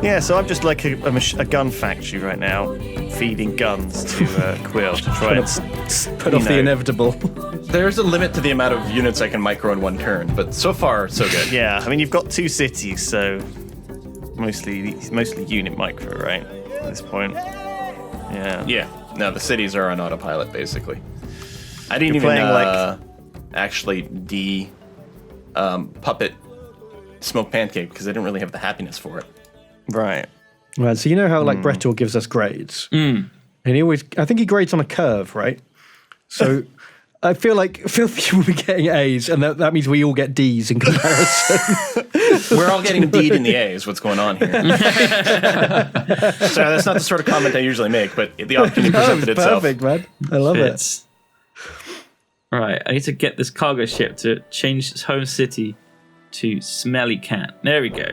Yeah, so I'm just like a gun factory right now, feeding guns to Quill to try and put off the inevitable. There's a limit to the amount of units I can micro in one turn, but so far, so good. Yeah, I mean, you've got 2 cities, so mostly unit micro, right? At this point. Yeah. Yeah. No, the cities are on autopilot, basically. I didn't You're even playing, actually puppet Smoke Pancake because I didn't really have the happiness for it. Right. Right, so you know how like Bristol gives us grades, and I think he grades on a curve, right? So I feel like Filthy will be getting A's, and that means we all get D's in comparison. We're all getting D'd in the A is what's going on here. So that's not the sort of comment I usually make, but the opportunity presented itself. Perfect, man. I love it. Right, I need to get this cargo ship to change its home city to Smelly Cat. There we go.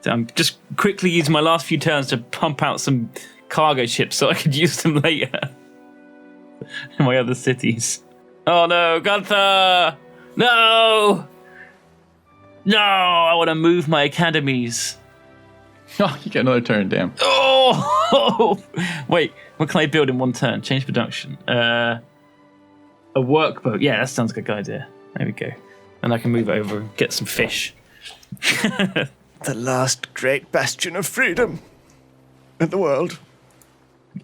So I'm just quickly using my last few turns to pump out some cargo ships so I could use them later in my other cities. Oh no, Gunther! No! No, I want to move my academies. Oh, you get another turn, damn. Oh! Wait, what can I build in one turn? Change production. A workboat. Yeah, that sounds like a good idea. There we go. And I can move over and get some fish. The last great bastion of freedom in the world.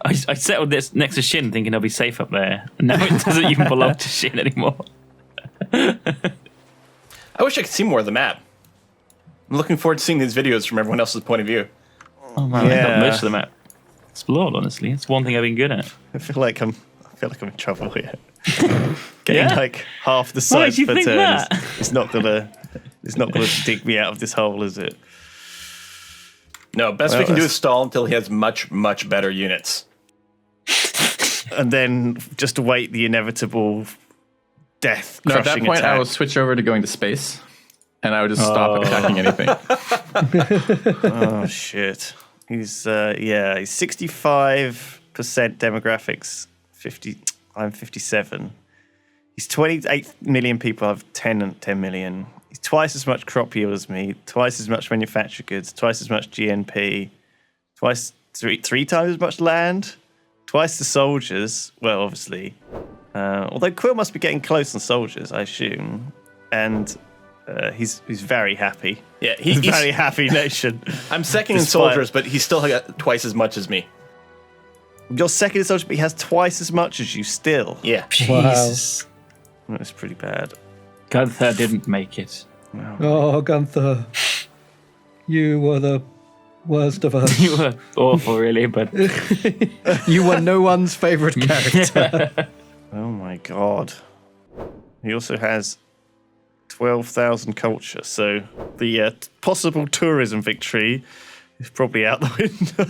I settled this next to Shin thinking I'll be safe up there. And now it doesn't even belong to Shin anymore. I wish I could see more of the map. I'm looking forward to seeing these videos from everyone else's point of view. Oh man, I got most of the map explored, honestly. It's one thing I've been good at. I feel like I'm in trouble here. Getting like half the size per turn. That? It's not gonna dig me out of this hole, is it? No, best we can do is stall until he has much, much better units. And then just await the inevitable death. No, at that point, attack. I will switch over to going to space, and I would just stop attacking anything. Oh shit! He's 65% demographics. 50. I'm 57. He's 28 million people. I have 10 million. He's twice as much crop yield as me. Twice as much manufactured goods. Twice as much GNP. Three times as much land. Twice the soldiers. Well, obviously. Although Quill must be getting close on soldiers, I assume. And he's very happy. Yeah, he's a very happy nation. I'm second in soldiers, but he's still got twice as much as me. You're second in soldiers, but he has twice as much as you still. Yeah. Jesus. Wow. That's pretty bad. Gunther didn't make it. Wow. Oh, Gunther. You were the worst of us. You were awful, really, but... You were no one's favourite character. Oh my god. He also has 12,000 culture, so the possible tourism victory is probably out the window.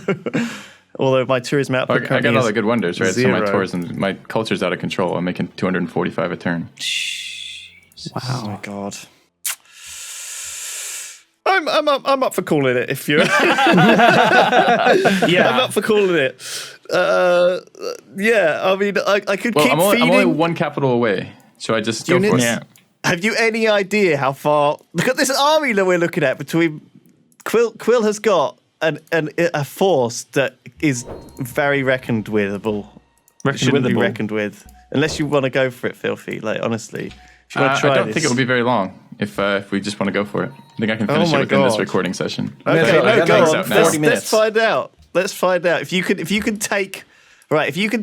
Although my tourism output I got all the good wonders, right? 0. So my tourism, my culture's out of control. I'm making 245 a turn. Wow. Oh my god. I'm up for calling it if you're Yeah. I'm up for calling it. Yeah, I mean I could keep I'm feeding only one capital away. So I just go for units. it. Yeah. Have you any idea how far? Look at this army that we're looking at between Quill has got a force that is very reckoned withable. Shouldn't be reckoned with. Unless you want to go for it, Filthy. Like honestly, if you want to try I don't this. think it will be very long if we just want to go for it. I think I can finish it within this recording session. Okay, So I no, got go things on. out now. Let's find out. Let's find out if you can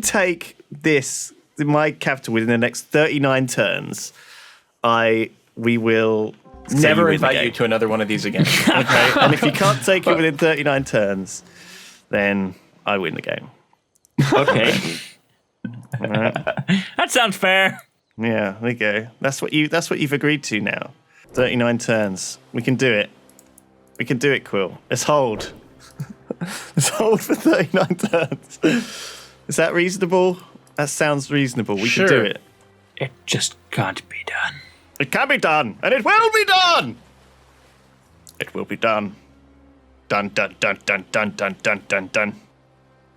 take this my capital within the next 39 turns. We will Never invite you to another one of these again. Okay, and if you can't take it within 39 turns, then I win the game. Okay. Right. That sounds fair. Yeah, there you go. That's what you've agreed to now. 39 turns. We can do it. We can do it, Quill. Let's hold. Let's hold for 39 turns. Is that reasonable? That sounds reasonable. We can do it. It just can't be done. It can be done, and it will be done. It will be done. Dun dun dun dun dun dun dun dun dun.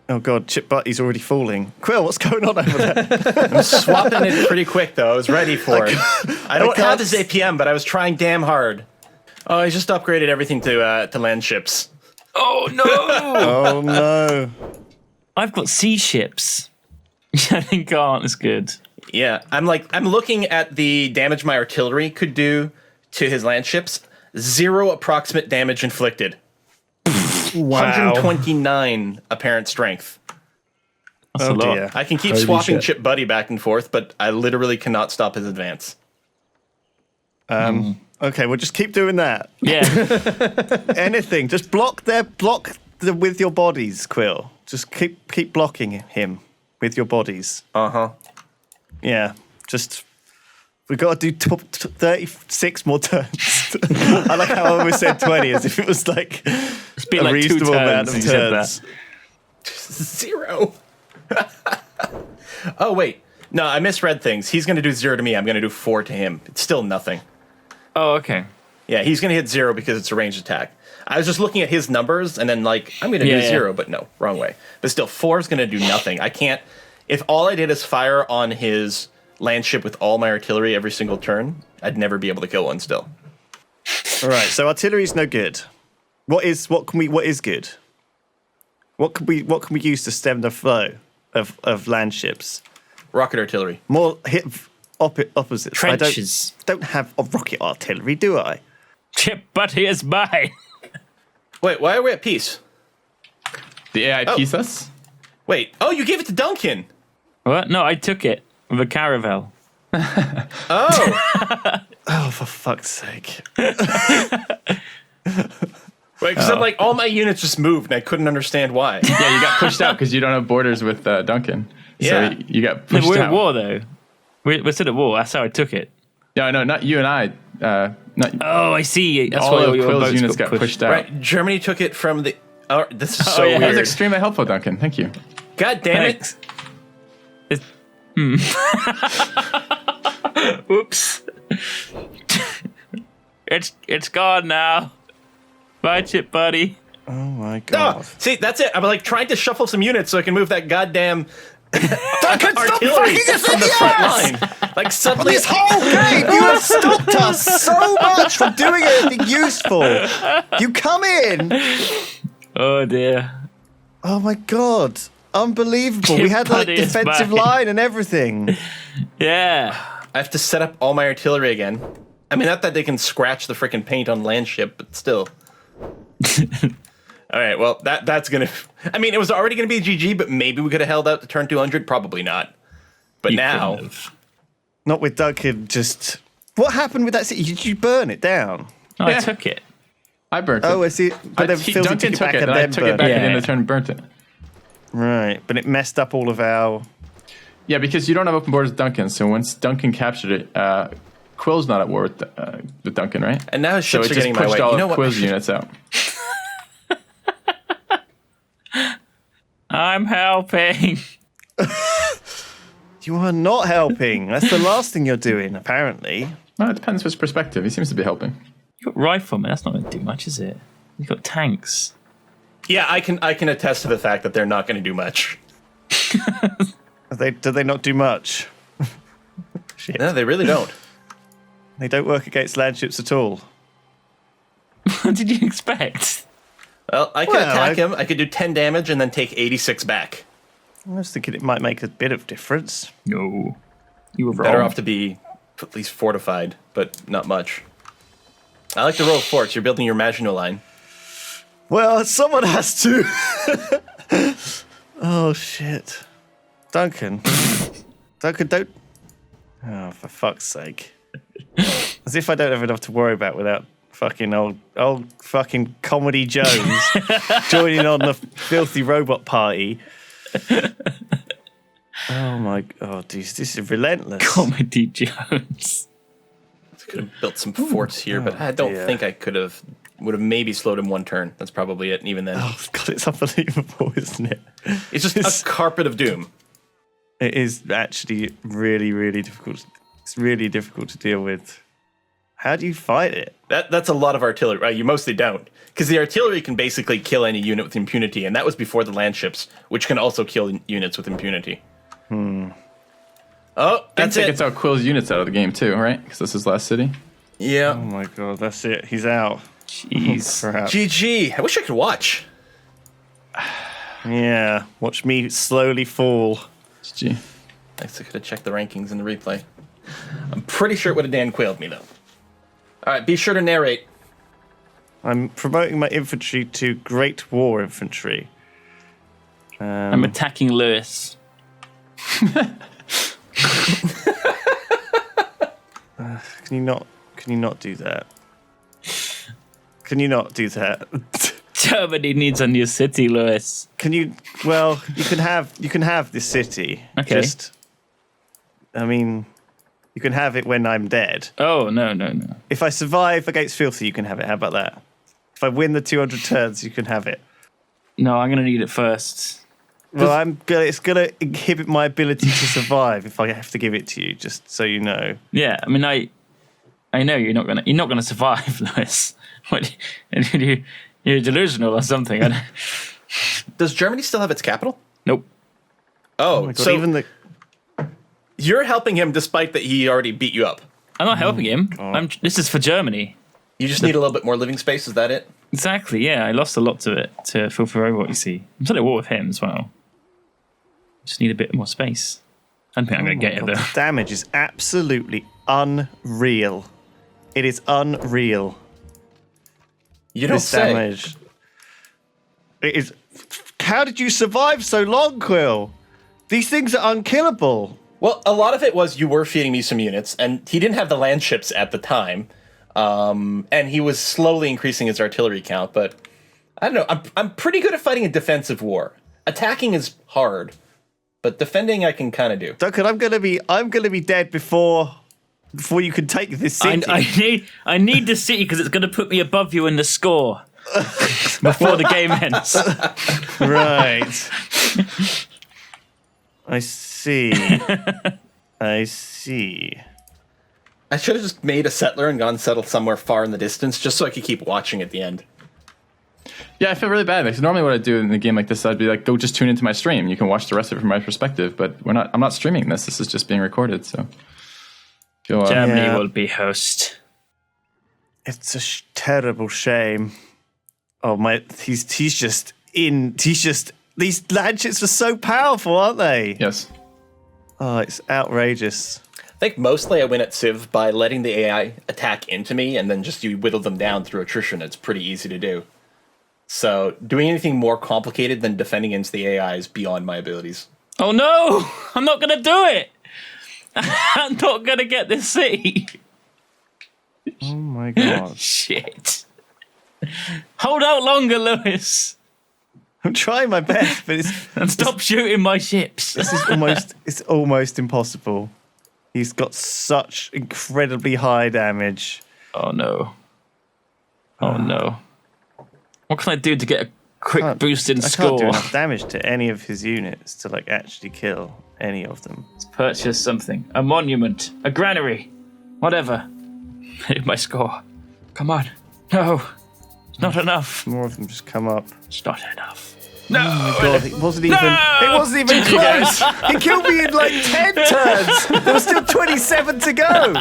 Oh god, Chip Butty's already falling. Quill, what's going on over there? I'm swapping it pretty quick though. I was ready for it. I don't have this APM, but I was trying damn hard. Oh, I just upgraded everything to land ships. Oh no! Oh no. I've got sea ships. I think aren't as good. Yeah, I'm looking at the damage my artillery could do to his land ships. 0 approximate damage inflicted. Wow. 129 apparent strength. That's Oh a lot. dear. I can keep Holy swapping shit. Chip Buddy back and forth, but I literally cannot stop his advance. Okay, well just keep doing that. Yeah. Anything. Just block with your bodies, Quill. Just keep blocking him with your bodies. Uh-huh. Yeah. Just we've got to do 36 more turns. I like how I almost said 20 as if it was like It's been a like 2 reasonable amount turns of since you said turns. Zero. Oh, wait. No, I misread things. He's going to do 0 to me. I'm going to do 4 to him. It's still nothing. Oh, okay. Yeah, he's going to hit 0 because it's a ranged attack. I was just looking at his numbers and then like, I'm going to do 0, but no, wrong way. But still, 4 is going to do nothing. I can't... If all I did is fire on his land ship with all my artillery every single turn, I'd never be able to kill one still. All right, so artillery's no good. What is good? What can we use to stem the flow of land ships? Rocket artillery. More hit opposites. Trenches. I don't have a rocket artillery, do I? Chip Buddy is mine. Wait, why are we at peace? The AI piece us? Wait, oh, you gave it to Duncan. What? No, I took it with a caravel. Oh. Oh, for fuck's sake! Wait, because I'm like, all my units just moved and I couldn't understand why. Yeah, you got pushed out because you don't have borders with Duncan. Yeah. So you got No, pushed we're out. at war, though. We're still at war. That's how I took it. Yeah, no, not you and I. Not Oh, I see. That's all why of your Quill's boats units got pushed out. Right, Germany took it from the... Oh, this is so yeah. That was weird. extremely helpful, Duncan. Thank you. God damn it. Thanks. Oops. It's gone now. Bye, Chip Buddy. Oh my Oh, god! see, that's it. I'm like trying to shuffle some units so I can move that goddamn Duncan, stop artillery fucking us from in the the front ass! line. Like suddenly, This whole game, you have stopped us so much from doing anything useful. You come in. Oh, dear. Oh my god! Unbelievable. We Chip had like Buddy is defensive back. line and everything. Yeah. I have to set up all my artillery again. I mean, not that they can scratch the freaking paint on land ship, but still. All right, well, that's gonna... I mean, it was already gonna be a GG, but maybe we could have held out to turn 200. Probably not. But You now... couldn't have. Not with Duncan. Just what happened with that city? Did you burn it down? No, Yeah. I took it. I burnt it. Oh, I see. But then Philzy Duncan took it, and I took it back at the end of the turn and burnt it. Right, but it messed up all of our. Yeah, because you don't have open borders with Duncan, so once Duncan captured it, Quill's not at war with Duncan, right? And now his So ships it are just getting my pushed way. all You know of what? Quill's units out. I'm helping. You are not helping. That's the last thing you're doing, apparently. Well, it depends which perspective. He seems to be helping. You got riflemen. That's not going to do much, is it? You got tanks. Yeah, I can attest to the fact that they're not going to do much. Do they not do much? Shit. No, they really don't. They don't work against land ships at all. What did you expect? Well, I can Well, attack him. I could do 10 damage and then take 86 back. I was thinking it might make a bit of difference. No. You were wrong. Better off to be at least fortified, but not much. I like to roll forts. You're building your Maginot line. Well, someone has to. Oh, shit. Duncan, don't. Oh, for fuck's sake. As if I don't have enough to worry about without fucking old fucking Comedy Jones joining on the filthy robot party. Oh my god, this is relentless. Comedy Jones. Could have built some forts here, but I don't dear. think I would have maybe slowed him one turn. That's probably it, and even then. Oh god, it's unbelievable, isn't it? It's just a carpet of doom. It is actually really, really difficult. It's really difficult to deal with. How do you fight it? That's a lot of artillery. Right? You mostly don't. Because the artillery can basically kill any unit with impunity, and that was before the land ships, which can also kill units with impunity. Oh, that's It it. gets out Quill's units out of the game too, right? Because this is last city. Yeah. Oh my god, that's it. He's out. Jeez. Crap. GG. I wish I could watch. Yeah, watch me slowly fall. GG. Thanks, I could have checked the rankings in the replay. I'm pretty sure it would have Dan Quailed me, though. All right, be sure to narrate. I'm promoting my infantry to Great War Infantry. I'm attacking Lewis. Can you not do that? Can you not do that? Germany needs a new city, Lewis. Can you? Well, you can have this city. Okay. You can have it when I'm dead. Oh, no. If I survive against Filthy, you can have it. How about that? If I win the 200 turns, you can have it. No, I'm going to need it first. Well, it's gonna inhibit my ability to survive if I have to give it to you. Just so you know. Yeah, I mean, I know you're not gonna survive, Lewis. What? You're delusional or something. Does Germany still have its capital? Nope. Oh, My God, so even the you're helping him despite that he already beat you up. I'm not helping him. This is for Germany. You just need a little bit more living space. Is that it? Exactly. Yeah, I lost a lot to it to Filthy Robot. You see, I'm still at war with him as well. Just need a bit more space. I don't think I'm gonna get it though. the damage is absolutely unreal. It is unreal. You don't This say. damage. It is. How did you survive so long, Quill? These things are unkillable. Well, a lot of it was you were feeding me some units, and he didn't have the land ships at the time, and he was slowly increasing his artillery count. But I don't know. I'm pretty good at fighting a defensive war. Attacking is hard, but defending I can kind of do. Duncan, I'm gonna be dead before you can take this city. I need the city because it's gonna put me above you in the score before the game ends. Right. I see. I see. I should have just made a settler and gone settle somewhere far in the distance, just so I could keep watching at the end. Yeah, I feel really bad because normally what I'd do in a game like this, I'd be like, go just tune into my stream. You can watch the rest of it from my perspective. But I'm not streaming this. This is just being recorded. So Germany Yeah. will be host. It's a terrible shame. Oh my! He's just these landships are so powerful, aren't they? yes. Oh, it's outrageous. I think mostly I win at Civ by letting the AI attack into me, and then just you whittle them down through attrition. It's pretty easy to do. So doing anything more complicated than defending against the AI is beyond my abilities. Oh no! I'm not gonna do it. I'm not gonna get this city. Oh my God! Shit. Hold out longer, Lewis, I'm trying my best, but and stop shooting my ships. it's almost impossible. He's got such incredibly high damage. Oh no. Oh no. What can I do to get a quick boost in I can't score? do enough damage to any of his units to actually kill any of them. Let's purchase something. A monument. A granary. Whatever. Hit my score. Come on. No. It's not enough. More of them just come up. It's not enough. No. God, it wasn't even close. He killed me in like 10 turns. There was still 27 to go.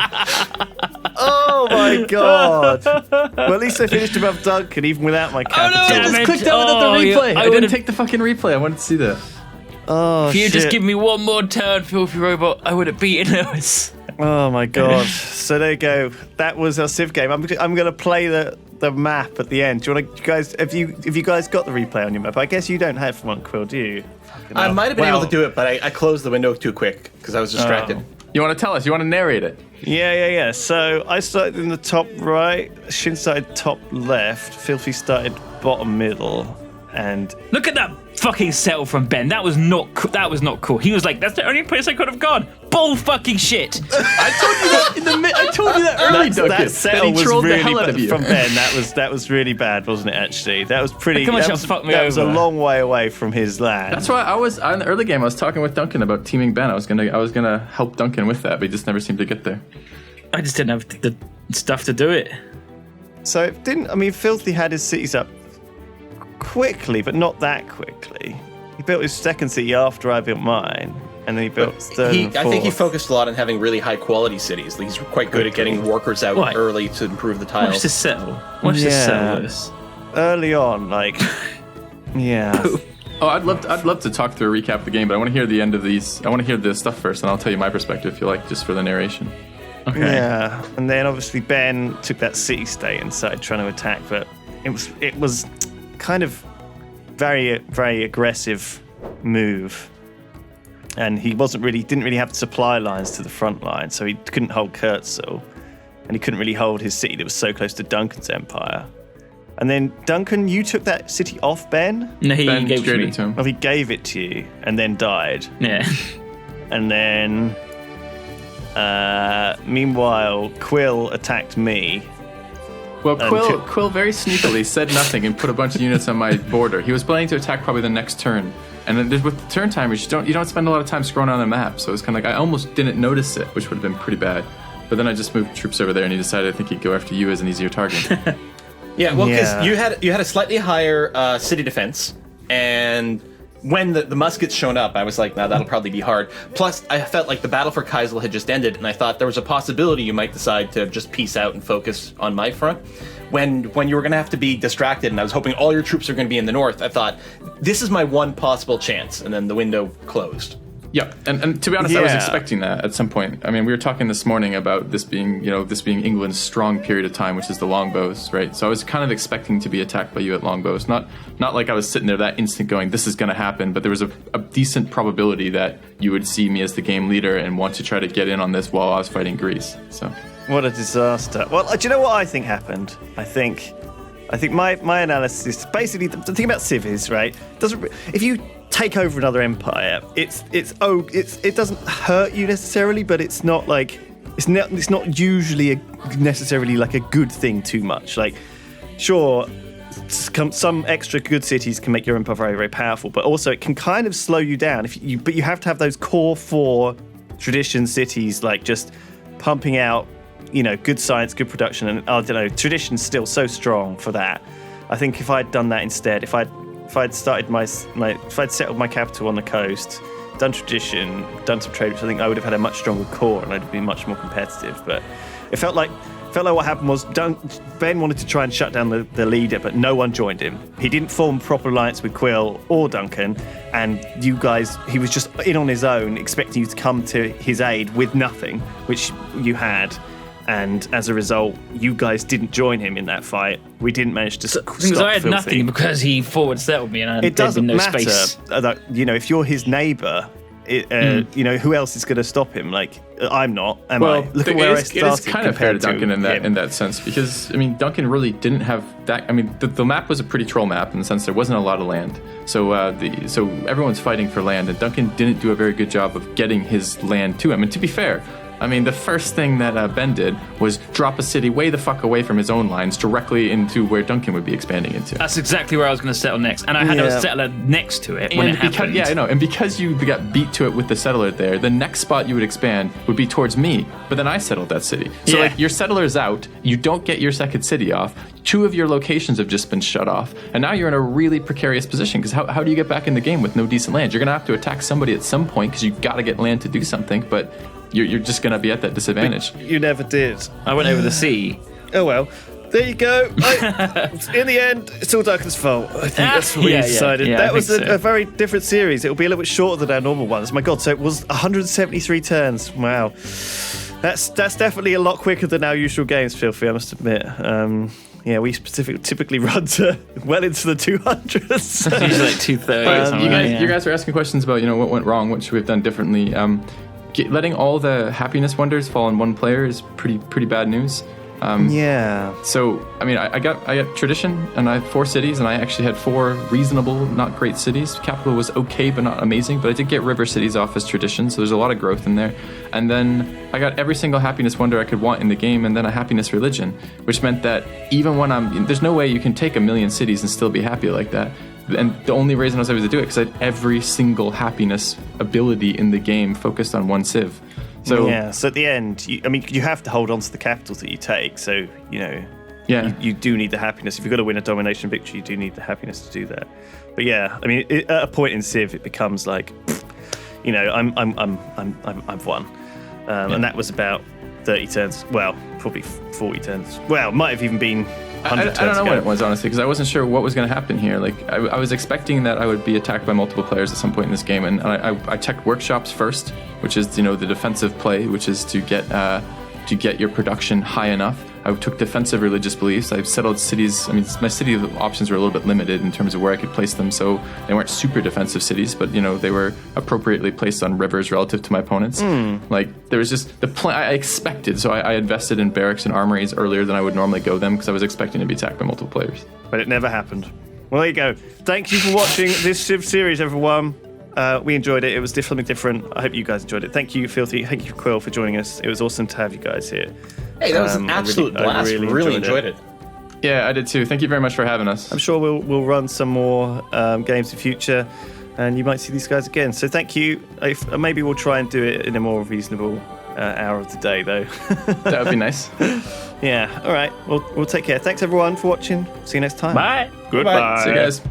Oh my God. Well, at least I finished above Duncan, even without my capital. I just Damn clicked it. out Oh, the replay. yeah, I I would've- didn't take the fucking replay. I wanted to see that. Oh, If you shit. just give me one more turn, Filthy Robot, I would have beaten Lewis. Oh my God. So there you go. That was our Civ game. I'm going to play the map at the end. Do you want to, guys? Have you guys got the replay on your map? I guess you don't have one, Quill, do you? I might have been able to do it, but I closed the window too quick because I was distracted. You want to tell us? You want to narrate it? Yeah. So I started in the top right. Shin started top left. Filthy started bottom middle, and Look at that fucking settle from Ben. That was not cool. He was like, that's the only place I could have gone. Bull fucking shit. I told you that I told you that early, Duncan. that settle he was trolled really the hell out of bad you. from Ben. That was really bad, wasn't it? Actually, that was pretty. Come on, That Sean, was, fuck me that was a over. long way away from his land. That's why in the early game I was talking with Duncan about teaming Ben. I was gonna help Duncan with that, but he just never seemed to get there. I just didn't have the stuff to do it. So it didn't. I mean, Filthy had his cities up quickly, but not that quickly. He built his second city after I built mine. and then he built stone. I think he forth. focused a lot on having really high quality cities. He's quite good at getting workers out What? early to improve the Watch tiles. this settle. Watch this settle, Lewis. Early on, like, yeah. Oh, I'd love to talk through a recap of the game, but I want to hear the end of these. I want to hear the stuff first, and I'll tell you my perspective if you like, just for the narration. Okay. Yeah, and then obviously Ben took that city state and started trying to attack, but it was kind of very, very aggressive move, and he didn't really have supply lines to the front line, so he couldn't hold Kurtzel, and he couldn't really hold his city that was so close to Duncan's empire. And then Duncan, you took that city off Ben? No, he Ben gave it to me. it to him. Well, he gave it to you and then died. Yeah. And then, meanwhile, Quill attacked me. Well, Quill very sneakily said nothing and put a bunch of units on my border. He was planning to attack probably the next turn. And then with the turn timers, you don't spend a lot of time scrolling on the map. So it was kind of like I almost didn't notice it, which would have been pretty bad. But then I just moved troops over there, and he decided I think he'd go after you as an easier target. Yeah, well, because Yeah. you had a slightly higher city defense, and when the muskets shown up, I was like, nah, that'll probably be hard. Plus, I felt like the battle for Kaisel had just ended, and I thought there was a possibility you might decide to just peace out and focus on my front. When you were going to have to be distracted, and I was hoping all your troops are going to be in the north, I thought, this is my one possible chance, and then the window closed. Yeah, and to be honest, I was Yeah. expecting that at some point. I mean, we were talking this morning about this being England's strong period of time, which is the longbows, right? So I was kind of expecting to be attacked by you at longbows. Not like I was sitting there that instant going, this is going to happen, but there was a decent probability that you would see me as the game leader and want to try to get in on this while I was fighting Greece. So What a disaster. Well, do you know what I think happened? I think my analysis, basically, the thing about Civ is, right, if you take over another empire, it doesn't hurt you necessarily, but it's not not usually necessarily like a good thing too much. Like, sure, some extra good cities can make your empire very, very powerful, but also it can kind of slow you down but you have to have those core 4 tradition cities, like just pumping out, good science, good production, and I don't know, tradition's still so strong for that. I think if I'd done that instead, if I'd started if I'd settled my capital on the coast, done tradition, done some trade, which I think I would have had a much stronger core and I'd been much more competitive. But it felt like what happened was Ben wanted to try and shut down the leader, but no one joined him. He didn't form a proper alliance with Quill or Duncan, and you guys, he was just in on his own, expecting you to come to his aid with nothing, which you had. And as a result, you guys didn't join him in that fight. We didn't manage to stop Because I had Filthy. nothing because he forward settled me and It there'd doesn't been no matter space. that, if you're his neighbour, who else is going to stop him? Like, I'm not. Am I? Look at where I started. It is kind of fair to compared Duncan in him. that sense, because I mean, Duncan really didn't have that. I mean, the map was a pretty troll map in the sense there wasn't a lot of land. So so everyone's fighting for land, and Duncan didn't do a very good job of getting his land to him. And to be fair, I mean, the first thing that Ben did was drop a city way the fuck away from his own lines directly into where Duncan would be expanding into. That's exactly where I was going to settle next, and I had a settler next to it when it happened. Yeah, I know. And because you got beat to it with the settler there, the next spot you would expand would be towards me. But then I settled that city. So like your settler's out, you don't get your second city off. 2 of your locations have just been shut off, and now you're in a really precarious position. Because how do you get back in the game with no decent land? You're going to have to attack somebody at some point because you've got to get land to do something. But you're just going to be at that disadvantage. You never did. I went over the sea. Oh well. There you go. In the end, it's all Duncan's fault. I think that's what we decided. Yeah, that I was think so. a very different series. It'll be a little bit shorter than our normal ones. My God, so it was 173 turns. Wow. That's definitely a lot quicker than our usual games, Filthy, I must admit. We typically run to well into the 200s. It's usually like 230. You guys are asking questions about what went wrong, what should we have done differently. Letting all the happiness wonders fall on one player is pretty bad news. So I mean, I got tradition, and I had 4 cities, and I actually had 4 reasonable, not great cities. Capital was okay, but not amazing. But I did get river cities off as tradition, so there's a lot of growth in there. And then I got every single happiness wonder I could want in the game, and then a happiness religion, which meant that even when there's no way you can take 1,000,000 cities and still be happy like that. And the only reason I was able to do it because I had every single happiness ability in the game focused on one civ. So at the end, you have to hold on to the capitals that you take. So, you do need the happiness. If you've got to win a domination victory, you do need the happiness to do that. But at a point in Civ, it becomes like, I've won, and that was about 30 turns. Well, probably 40 turns. Well, might have even been 100 turns. I don't know ago. what it was, honestly, because I wasn't sure what was going to happen here. Like, I was expecting that I would be attacked by multiple players at some point in this game, and I checked workshops first, which is the defensive play, which is to get your production high enough. I took defensive religious beliefs. I've settled cities. I mean, my city options were a little bit limited in terms of where I could place them, so they weren't super defensive cities, but they were appropriately placed on rivers relative to my opponents. Like, there was just the plan I expected, so I invested in barracks and armories earlier than I would normally go them because I was expecting to be attacked by multiple players. But it never happened. Well, there you go. Thank you for watching this Civ series, everyone. We enjoyed it. It was definitely different. I hope you guys enjoyed it. Thank you, Filthy. Thank you, Quill, for joining us. It was awesome to have you guys here. Hey, that was an absolute blast. I really enjoyed it. Yeah, I did too. Thank you very much for having us. I'm sure we'll run some more games in future, and you might see these guys again. So thank you. Maybe we'll try and do it in a more reasonable hour of the day, though. That would be nice. Yeah. All right. We'll take care. Thanks, everyone, for watching. See you next time. Bye. Goodbye. See you guys.